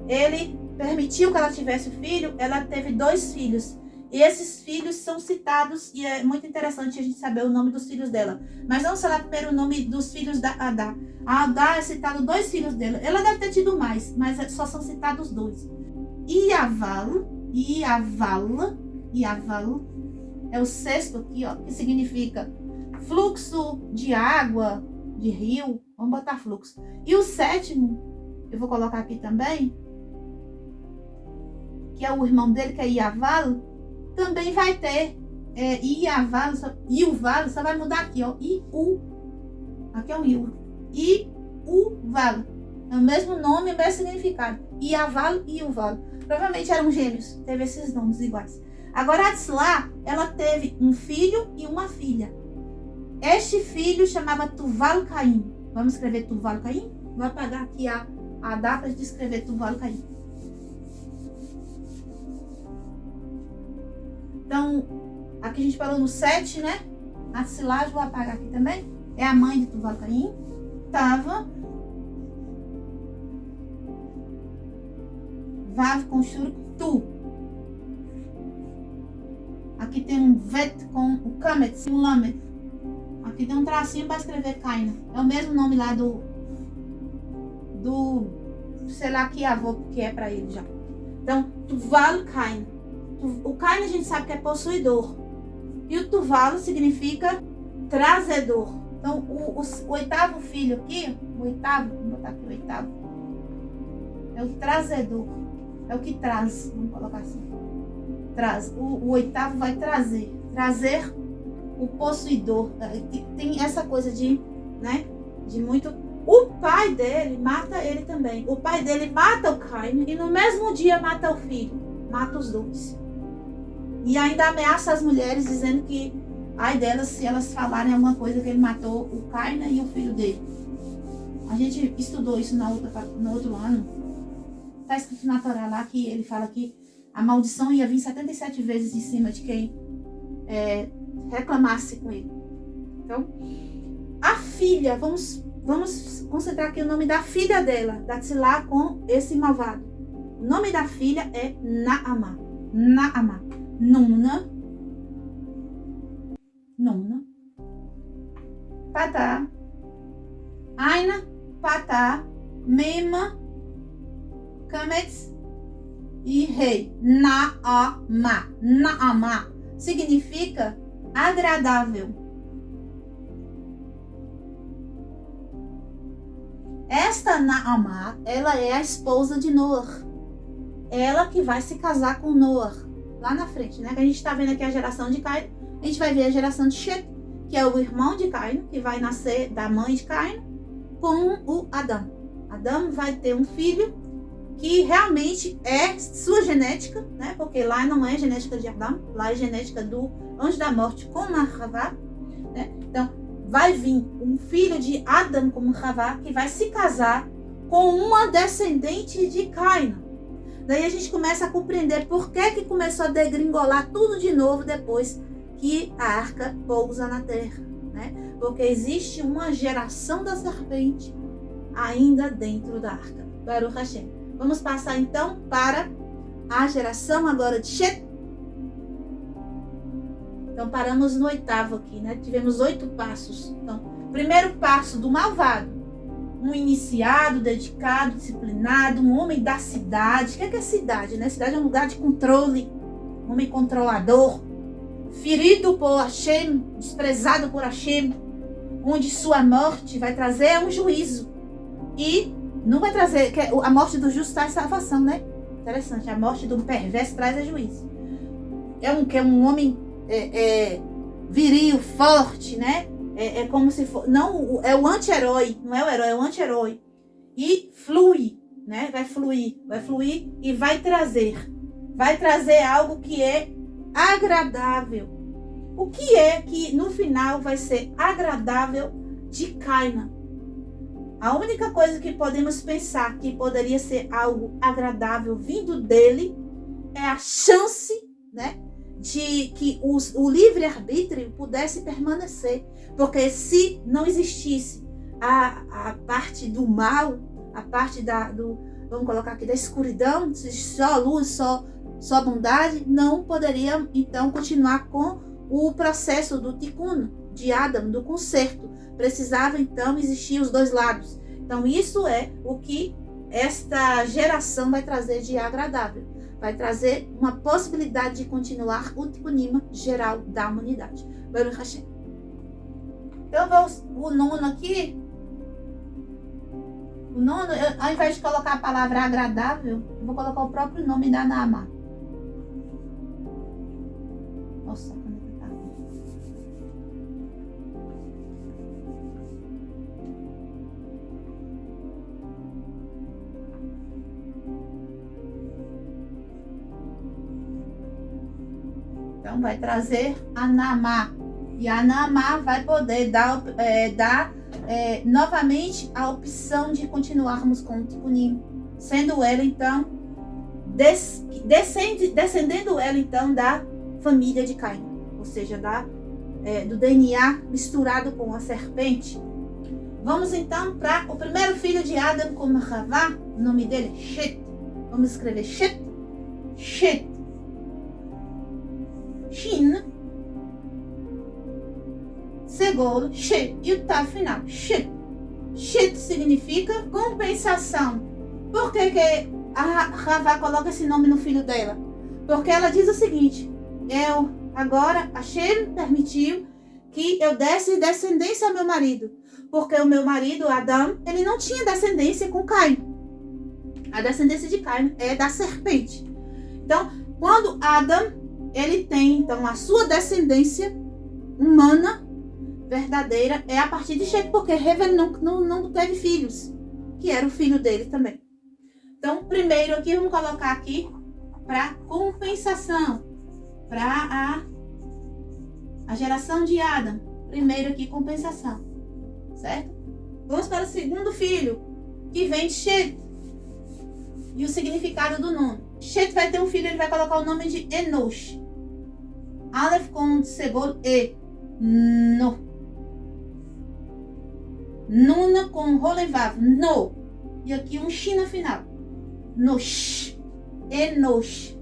ele permitiu que ela tivesse filho, ela teve 2 filhos. E esses filhos são citados, e é muito interessante a gente saber o nome dos filhos dela. Mas vamos falar primeiro o nome dos filhos da Adá. A Adá é citado 2 filhos dela. Ela deve ter tido mais, mas só são citados 2. Iaval é o 6º aqui, ó, que significa fluxo de água, de rio. Vamos botar fluxo. E o 7º, eu vou colocar aqui também, que é o irmão dele, que é Iaval. Também vai ter Iaval, Iuval, só vai mudar aqui, ó. Iu. Aqui é um Iu. Iuval. É o mesmo nome, o mesmo significado. Iaval e Iuval. Provavelmente eram gêmeos, teve esses nomes iguais. Agora a Tzilá, ela teve um filho e uma filha. Este filho chamava Tuval Caim. Vamos escrever Tuval Caim? Vou apagar aqui a data de escrever Tuval Caim. Então, aqui a gente parou no 7, né? A Tzilá, vou apagar aqui também. É a mãe de Tuval Caim. Tava. Vav com shur, tu. Aqui tem um vet com o kamet, um lamet. Aqui tem um tracinho para escrever Caina. É o mesmo nome lá do sei lá que avô que é para ele já. Então, Tuval Cain. O Cain a gente sabe que é possuidor. E o Tuval significa trazedor. Então, o 8º filho aqui, vou botar aqui o 8º, é o trazedor. É o que traz, vamos colocar assim. Traz. O 8º vai trazer. Trazer o possuidor. Tem essa coisa de, né? De muito. O pai dele mata ele também. O pai dele mata o Caim e no mesmo dia mata o filho. Mata os 2. E ainda ameaça as mulheres dizendo que ai delas se elas falarem alguma coisa que ele matou o Caim e o filho dele. A gente estudou isso no outro ano. Está escrito na Torá lá que ele fala que a maldição ia vir 77 vezes em cima de quem reclamasse com ele. Então, a filha, vamos concentrar aqui o nome da filha dela, da Tzilá, com esse malvado. O nome da filha é Naamá. Naamá. Nuna. Patá. Aina. Patá. Mema. Kametz. E rei. Naamá. Naamá significa agradável. Esta Naamá, ela é a esposa de Noah. Ela que vai se casar com Noah lá na frente, né? Que a gente está vendo aqui a geração de Caim, a gente vai ver a geração de Shet, que é o irmão de Caim, que vai nascer da mãe de Caim, com o Adão. Adão vai ter um filho que realmente é sua genética, né? Porque lá não é genética de Adão, lá é genética do anjo da morte com Havá, né? Então, vai vir um filho de Adão como Havá, que vai se casar com uma descendente de Caim. Daí a gente começa a compreender por que começou a degringolar tudo de novo depois que a arca pousa na terra, né? Porque existe uma geração da serpente ainda dentro da arca. Baruch Hashem. Vamos passar então para a geração agora de Shet. Então paramos no 8º aqui, né? Tivemos 8 passos. Então, primeiro passo do malvado. Um iniciado, dedicado, disciplinado, um homem da cidade. O que é cidade, né? Cidade é um lugar de controle. Um homem controlador. Ferido por Hashem, desprezado por Hashem. Onde sua morte vai trazer um juízo. E não vai trazer, a morte do justo traz salvação, né? Interessante, a morte do perverso traz juízo. É um homem viril, forte, né? É como se for, não, é o anti-herói, não é o herói, é o anti-herói. E flui, né? Vai fluir e vai trazer algo que é agradável. O que é que no final vai ser agradável de Caim? A única coisa que podemos pensar que poderia ser algo agradável vindo dele é a chance, né, de que o livre-arbítrio pudesse permanecer. Porque se não existisse a parte do mal, a parte vamos colocar aqui, da escuridão, só luz, só bondade, não poderia então continuar com o processo do tikkun, de Adam, do conserto. Precisava então existir os dois lados. Então isso é o que esta geração vai trazer de agradável. Vai trazer uma possibilidade de continuar o tikkunima geral da humanidade. Baruch Hashem. Eu vou o nono aqui. O nono, ao invés de colocar a palavra agradável, eu vou colocar o próprio nome da Naamá. Nossa, quando é que tá? Então vai trazer a Naamá. E a Naamá vai poder dar novamente a opção de continuarmos com o tikkunim, sendo ela então descendendo ela então da família de Caim, ou seja, do DNA misturado com a serpente. Vamos então para o primeiro filho de Adam como Havá, o nome dele é Shet. Vamos escrever Shet, Shin, Segolo, Shet, e o Tá final, Shet. Shet significa compensação. Por que a Havá coloca esse nome no filho dela? Porque ela diz o seguinte: agora Hashem permitiu que eu desse descendência ao meu marido, porque o meu marido, Adão, ele não tinha descendência com Caim. A descendência de Caim é da serpente. Então, quando Adão, ele tem então a sua descendência humana verdadeira, é a partir de Shet, porque Hevel não teve filhos, que era o filho dele também. Então, primeiro aqui, vamos colocar aqui para compensação, para a geração de Adam. Primeiro aqui, compensação, certo? Vamos para o segundo filho, que vem de Shet. E o significado do nome. Shet vai ter um filho, ele vai colocar o nome de Enosh. Aleph com Segol No. Nuna com Rolevav, No. E aqui um Shin no final. Nosh. Enosh.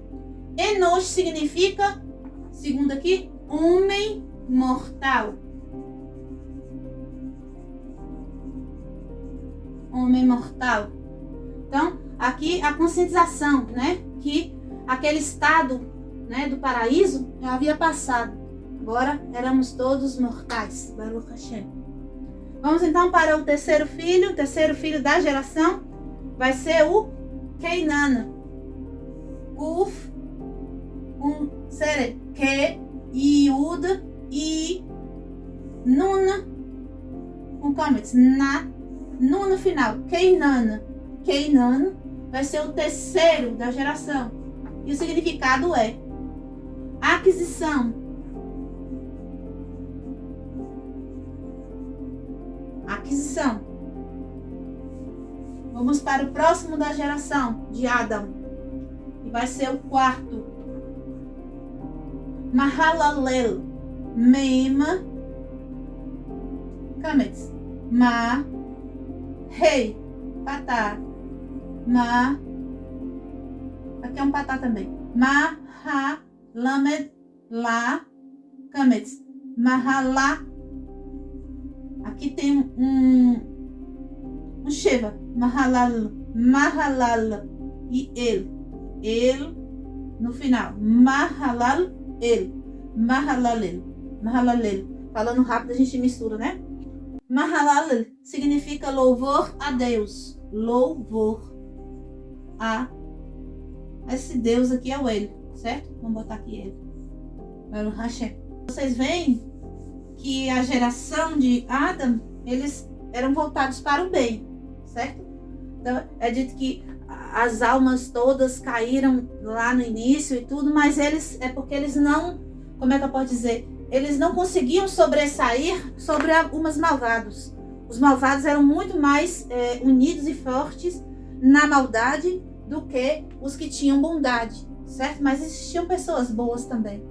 Enosh significa, segundo aqui, homem mortal. Homem mortal. Então, aqui a conscientização, né? Que aquele estado, né, do paraíso já havia passado. Agora éramos todos mortais. Baruch Hashem. Vamos então para o terceiro filho da geração. Vai ser o Keinana. Uf, Sere, Ke, Yud, I, Nun, com Kametz, na, Nun no final, Keinan. Keinan vai ser o terceiro da geração. E o significado é aquisição. Aquisição. Vamos para o próximo da geração de Adão. E vai ser o quarto. Mahalalel. Mem. Kametz. Ma. Rei. Patá. Ma. Aqui é um patá também. Ma. Ha. Lamed. La. Kametz. Mahalá. Aqui tem um Sheva. Mahalal. Mahalal. E ele no final. Mahalal. Ele. Mahalalel. Mahalalel. Falando rápido a gente mistura, né? Mahalalel significa louvor a Deus. Louvor a esse Deus aqui é o ele, certo? Vamos botar aqui ele. Baruch Hashem. Vocês veem que a geração de Adão, eles eram voltados para o bem, certo? Então, é dito que as almas todas caíram lá no início e tudo, mas eles, é porque eles não, como é que eu posso dizer? Eles não conseguiam sobressair sobre os malvados. Os malvados eram muito mais unidos e fortes na maldade do que os que tinham bondade, certo? Mas existiam pessoas boas também.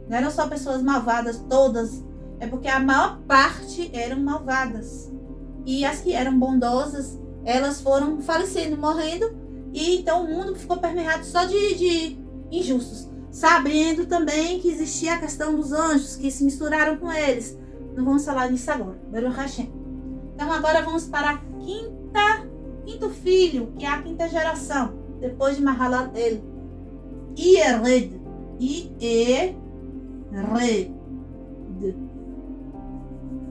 Não eram só pessoas malvadas todas, é porque a maior parte eram malvadas. E as que eram bondosas, elas foram falecendo, morrendo, e então o mundo ficou permeado só de injustos. Sabendo também que existia a questão dos anjos, que se misturaram com eles. Não vamos falar nisso agora. Baruch Hashem. Então agora vamos para a quinto filho, que é a quinta geração, depois de Mahalalel. Yered. Yered.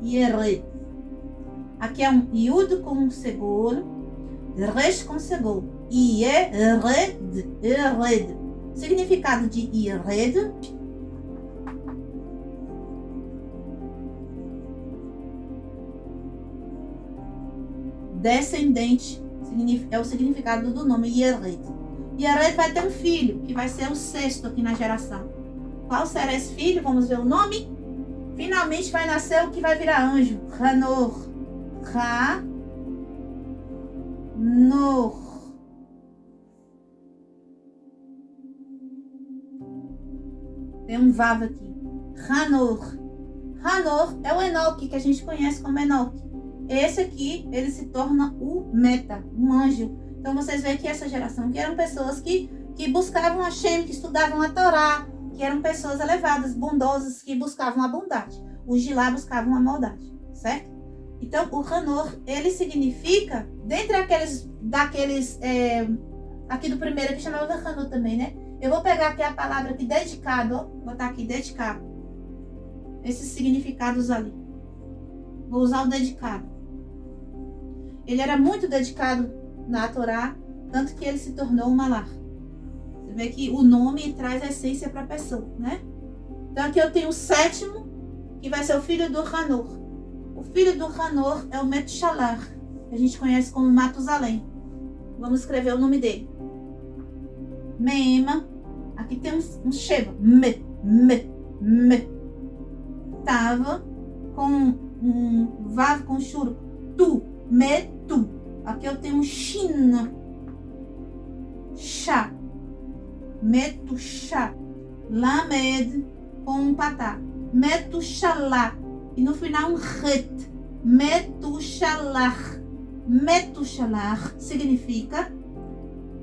Yered. Aqui é um Yud com um seguro, Resh com seguro. Yered. Yered. Significado de Yered. Descendente. É o significado do nome Yered. Yered vai ter um filho, que vai ser o sexto aqui na geração. Qual será esse filho? Vamos ver o nome. Finalmente vai nascer o que vai virar anjo. Hanor. Hanor. Tem um Vav aqui. Hanor. Hanor é o Enoque, que a gente conhece como Enoque. Esse aqui, ele se torna o Meta, um anjo. Então vocês veem que essa geração, que eram pessoas que buscavam a Hashem, que estudavam a Torá, que eram pessoas elevadas, bondosas, que buscavam a bondade. Os de lá buscavam a maldade, certo? Então o Hanor, ele significa, dentre daqueles, aqui do primeiro que chamava Hanor também, né? Eu vou pegar aqui a palavra aqui, dedicado, ó, botar aqui, dedicado. Esses significados ali. Vou usar o dedicado. Ele era muito dedicado na Torá, tanto que ele se tornou um malar. Você vê que o nome traz a essência para a pessoa, né? Então aqui eu tenho o sétimo, que vai ser o filho do Hanor. O filho do Hanor é o Metushalar, que a gente conhece como Matusalém. Vamos escrever o nome dele. Mema. Aqui tem um Sheva. Me. Tava com um Vav com churo. Tu. Metu. Aqui eu tenho um Shina. Chá. Metusha. Lamed com um patá. Metushalá. E no final um ret. Metushalach. Metushalach significa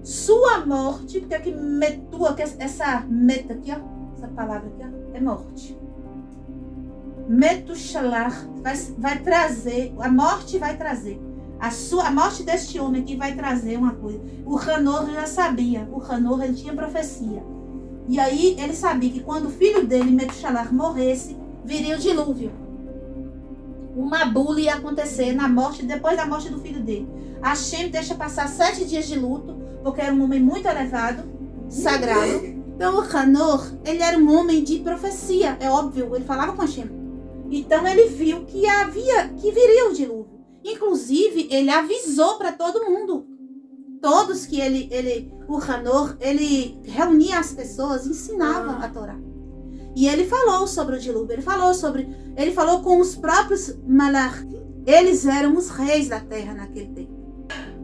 sua morte, porque aqui metu, aqui, essa meta aqui, ó, essa palavra aqui, ó, é morte. Metushalach vai trazer, a morte vai trazer. A morte deste homem aqui vai trazer uma coisa. O Hanor já sabia, o Hanor ele tinha profecia. E aí ele sabia que quando o filho dele, Metushalach, morresse, viria o dilúvio. Uma bula ia acontecer depois da morte do filho dele. Hashem deixa passar 7 dias de luto, porque era um homem muito elevado, sagrado. Então o Hanor, ele era um homem de profecia, é óbvio, ele falava com Hashem. Então ele viu que viria o dilúvio. Inclusive, ele avisou para todo mundo. Todos que o Hanor, ele reunia as pessoas, ensinava a Torá. E ele falou sobre o dilúvio, ele falou com os próprios malach. Eles eram os reis da terra naquele tempo.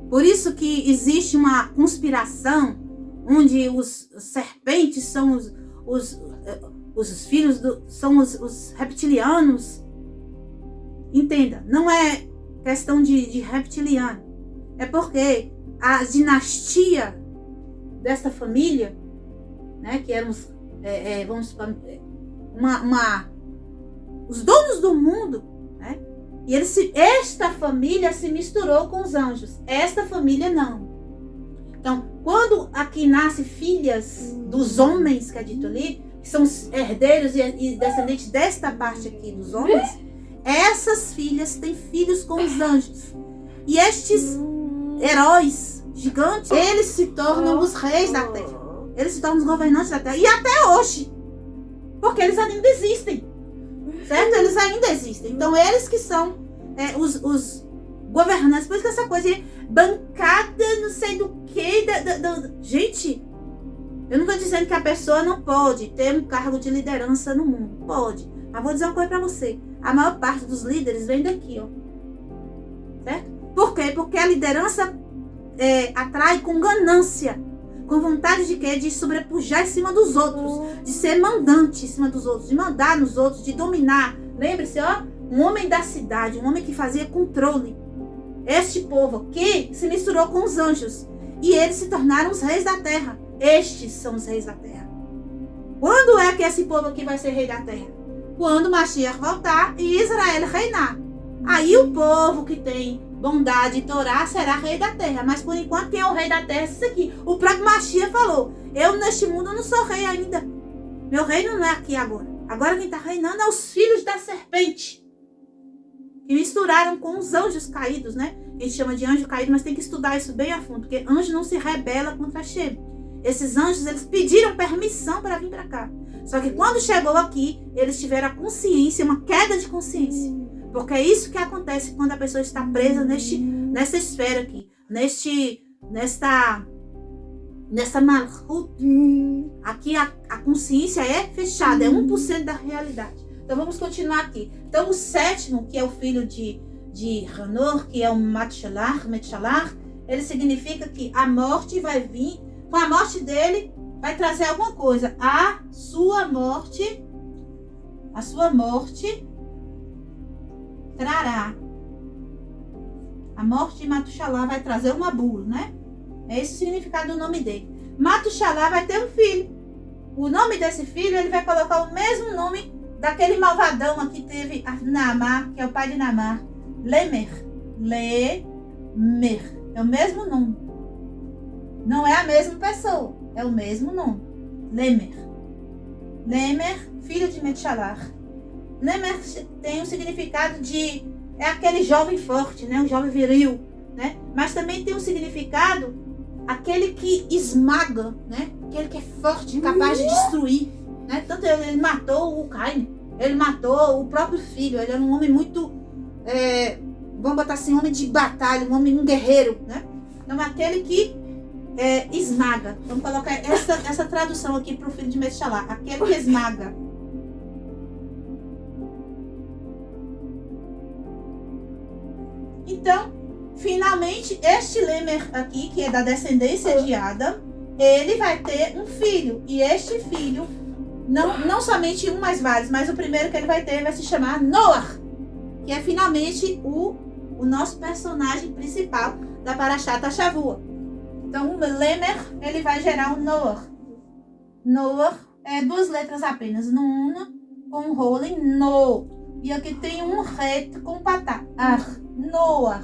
Por isso que existe uma conspiração onde os serpentes são os filhos são os reptilianos. Entenda, não é questão de reptiliano. É porque a dinastia dessa família, né, que eram os donos do mundo, né? E esta família se misturou com os anjos. Esta família não. Então, quando aqui nascem filhas dos homens, que é dito ali, que são os herdeiros e descendentes desta parte aqui dos homens, essas filhas têm filhos com os anjos. E estes heróis gigantes, eles se tornam os reis da terra. Eles se tornam os governantes da terra. E até hoje. Porque eles ainda existem. Certo? Eles ainda existem. Então, eles que são os governantes. Por isso que essa coisa de bancada, não sei do que. Gente, eu não estou dizendo que a pessoa não pode ter um cargo de liderança no mundo. Pode. Mas vou dizer uma coisa para você. A maior parte dos líderes vem daqui, ó. Certo? Por quê? Porque a liderança atrai com ganância. Com vontade de quê? De sobrepujar em cima dos outros. De ser mandante em cima dos outros. De mandar nos outros. De dominar. Lembre-se, ó. Um homem da cidade. Um homem que fazia controle. Este povo que se misturou com os anjos. E eles se tornaram os reis da terra. Estes são os reis da terra. Quando é que esse povo aqui vai ser rei da terra? Quando Mashiach voltar e Israel reinar. Aí o povo que tem bondade e Torá será rei da terra. Mas por enquanto quem é o rei da terra é esse aqui. O próprio Mashiach falou: eu neste mundo não sou rei ainda. Meu reino não é aqui agora. Agora quem está reinando é os filhos da serpente. Que misturaram com os anjos caídos, né? A gente chama de anjo caído, mas tem que estudar isso bem a fundo. Porque anjo não se rebela contra Hashem. Esses anjos, eles pediram permissão para vir para cá. Só que quando chegou aqui, eles tiveram a consciência, uma queda de consciência. Porque é isso que acontece quando a pessoa está presa nessa esfera aqui. Nessa malchut. Aqui a consciência é fechada, é 1% da realidade. Então vamos continuar aqui. Então o sétimo, que é o filho de Hanor, que é o Metchalar, ele significa que a morte vai vir, com a morte dele, vai trazer alguma coisa. A sua morte trará. A morte de Matuxalá vai trazer uma bula, né? É esse o significado do nome dele. Matuxalá vai ter um filho. O nome desse filho, ele vai colocar o mesmo nome daquele malvadão aqui teve Naamar, que é o pai de Naamar. Lemer. É o mesmo nome. Não é a mesma pessoa. É o mesmo nome. Lemer, filho de Metchalar. Lemer tem um significado de... é aquele jovem forte, né? Um jovem viril, né? Mas também tem um significado... aquele que esmaga, né? Aquele que é forte, capaz de destruir, né? Tanto ele matou o Caim. Ele matou o próprio filho. Ele era um homem muito... vamos botar assim, um homem de batalha. Um guerreiro, né? Então, aquele que... esmaga. Vamos colocar essa tradução aqui para o filho de Metchalar. Aquele que esmaga. Então, finalmente, este Lemer aqui, que é da descendência de Adam, ele vai ter um filho. E este filho, não somente um, mas vários, mas o primeiro que ele vai ter vai se chamar Noah, que é finalmente o nosso personagem principal da Parashat HaShavua. Então, o Lemer, ele vai gerar um Noah. Noah é 2 letras apenas. Nun com rolo em No. E aqui tem um ret com patá. Noah.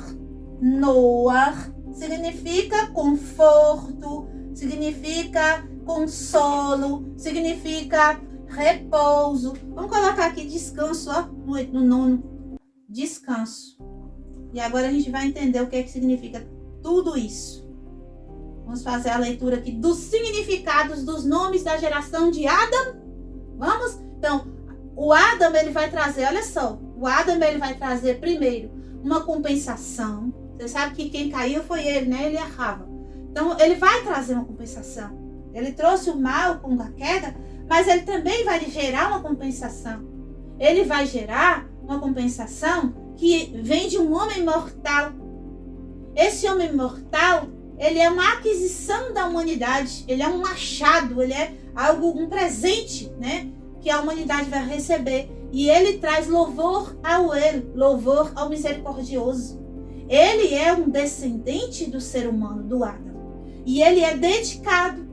Noah significa conforto, significa consolo, significa repouso. Vamos colocar aqui descanso, ó, no nono. Descanso. E agora a gente vai entender o que é que significa tudo isso. Vamos fazer a leitura aqui dos significados dos nomes da geração de Adam. Vamos? Então, o Adam, ele vai trazer, olha só, o Adam, ele vai trazer primeiro uma compensação. Você sabe que quem caiu foi ele, né? Ele e a Rava. Então, ele vai trazer uma compensação. Ele trouxe o mal com a queda, mas ele também vai gerar uma compensação. Ele vai gerar uma compensação que vem de um homem mortal. Esse homem mortal, ele é uma aquisição da humanidade. Ele é um achado, ele é um presente, né? Que a humanidade vai receber. E ele traz louvor ao ele, louvor ao misericordioso. Ele é um descendente do ser humano, do Adam. E ele é dedicado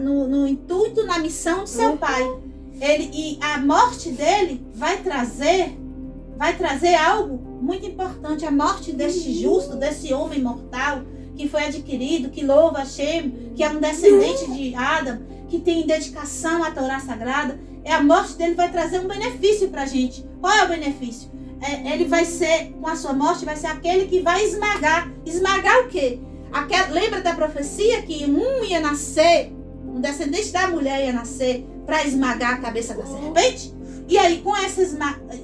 no intuito, na missão de seu pai. E a morte dele vai trazer algo muito importante. A morte deste justo, desse homem mortal, que foi adquirido, que louva Hashem, que é um descendente de Adam, que tem dedicação à Torá Sagrada. A morte dele vai trazer um benefício para a gente. Qual é o benefício? Ele vai ser, com a sua morte, vai ser aquele que vai esmagar. Esmagar o quê? Lembra da profecia que um ia nascer, um descendente da mulher ia nascer para esmagar a cabeça da serpente? E aí, com essa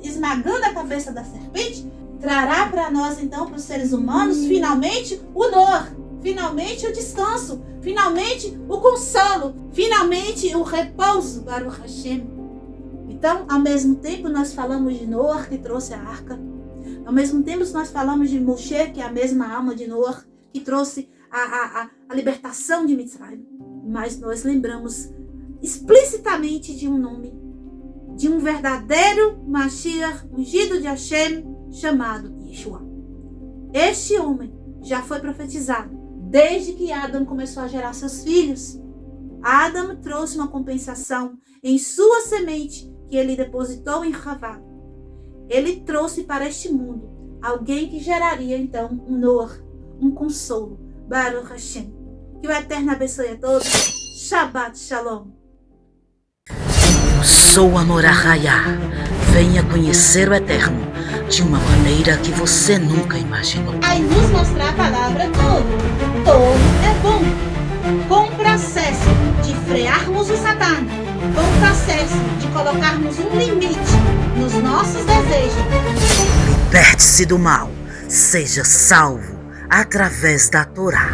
esmagando a cabeça da serpente, trará para nós, então, para os seres humanos, finalmente o Noah, finalmente o descanso, finalmente o consolo, finalmente o repouso, Baruch Hashem. Então, ao mesmo tempo, nós falamos de Noah, que trouxe a arca. Ao mesmo tempo, nós falamos de Moshe, que é a mesma alma de Noah, que trouxe a libertação de Mitzrayim. Mas nós lembramos explicitamente de um nome, de um verdadeiro Mashiach, ungido de Hashem, chamado Yeshua. Este homem já foi profetizado desde que Adão começou a gerar seus filhos. Adão trouxe uma compensação em sua semente que ele depositou em Havá. Ele trouxe para este mundo alguém que geraria então um Noah, um consolo. Baruch Hashem. Que o Eterno abençoe a todos. Shabbat Shalom. Eu sou a Morahaya. Venha conhecer o Eterno de uma maneira que você nunca imaginou. Aí nos mostrar a palavra todo. Todo é bom. Com o processo de frearmos o Satã, com o processo de colocarmos um limite nos nossos desejos. Liberte-se do mal. Seja salvo através da Torá.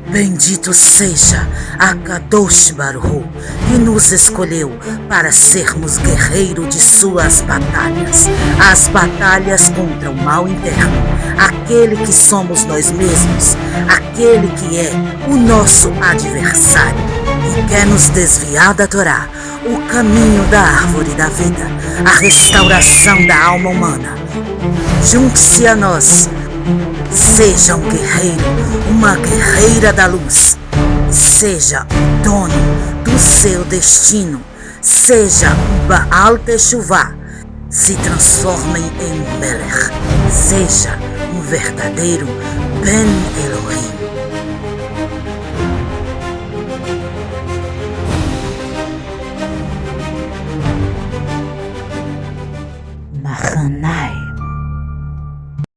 Bendito seja Akadosh Baruch Hu, que nos escolheu para sermos guerreiros de suas batalhas, as batalhas contra o mal interno, aquele que somos nós mesmos, aquele que é o nosso adversário e quer nos desviar da Torá, o caminho da árvore da vida, a restauração da alma humana. Junte-se a nós. Seja um guerreiro, uma guerreira da luz. Seja o dono do seu destino. Seja um Baal Teshuvah. Se transforme em um Melech. Seja um verdadeiro Ben Elohim.